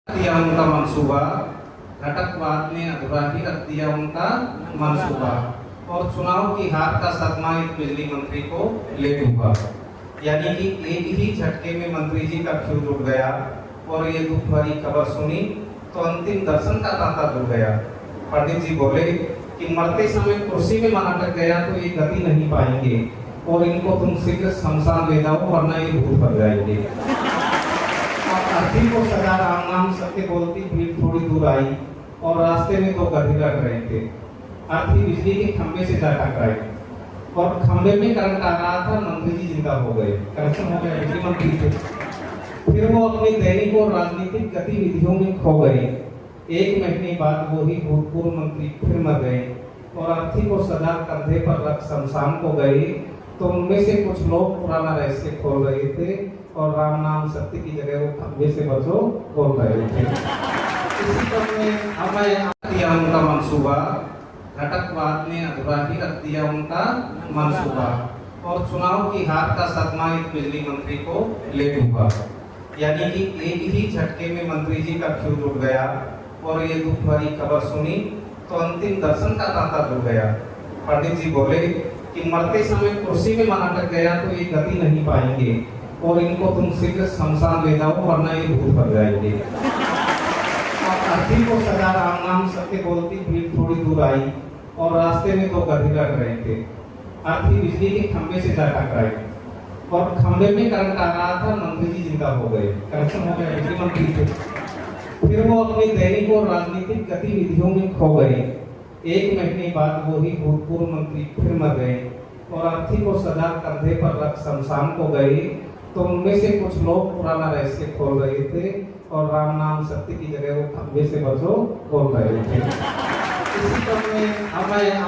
दिया उनका मंसूबा, घटकवाद ने अधूरा ही रख दिया उनका मंसूबा और चुनाव की हार का सदमा एक बिजली मंत्री को ले डूबा। यानी कि एक ही झटके में मंत्री जी का फ्यूज उड़ गया और ये दुख भरी खबर सुनी तो अंतिम दर्शन का तांता जुड़ गया। पंडित जी बोले कि मरते समय कुर्सी में मन अटक गया तो ये गति नहीं पाएंगे और इनको तुम शीघ्र शमशान ले जाओ वरना ये भूत बन जाएंगे। अर्थी को सजा राम नाम सत्य बोलती भीड़ थोड़ी दूर आई और रास्ते में दो गधे लड़ रहे थे। अर्थी बिजली के खंभे से जा टकराए और खंभे में करंट आ रहा था। मंत्री जी जिंदा हो गए, कनेक्शन हो गया, बिजली मंत्री थे। फिर वो अपनी दैनिक और राजनीतिक गतिविधियों में खो गए। एक महीने बाद वो ही भूतपूर्व मंत्री फिर मर गए और अर्थी को सजा कंधे पर रख शमशान को गए तो उनमें से कुछ लोग पुराना रहस्य खोल रहे थे और राम नाम सत्य की जगह वो खंभे से बचो बोल रहे थे। इसी क्रम में हमें दिया उनका मंसूबा, घटकवाद ने अधूरा ही रख दिया उनका मंसूबा और चुनाव की हार का सदमा एक बिजली मंत्री को ले डूबा। यानी कि एक ही झटके में मंत्री जी का फ्यूज उड़ गया और ये दुख भरी खबर सुनी तो अंतिम दर्शन का तांता जुड़ गया। पंडित जी बोले कि मरते समय कुर्सी में मन अटक गया तो ये गति नहीं पाएंगे और इनको तुम शीघ्र शमशान ले जाओ वरना ये भूत बन जाएंगे। अर्थी को सजा राम नाम सत्य बोलती भीड़ थोड़ी दूर आई और रास्ते में दो गधे लड़ रहे थे। अर्थी बिजली के खंभे से जा टकराए और खंभे में करंट आ रहा था। मंत्री जी जिंदा हो गए, कनेक्शन हो गया, बिजली मंत्री थे। फिर वो अपनी दैनिक और राजनीतिक गतिविधियों में खो गए। एक महीने बाद वो ही भूतपूर्व मंत्री फिर मर गए और अर्थी को सजा कंधे पर रख शमशान को गए तो उनमें से कुछ लोग पुराना रहस्य खोल रहे थे और राम नाम सत्य की जगह वो खंभे से बचो बोल रहे थे। इसी क्रम में हमें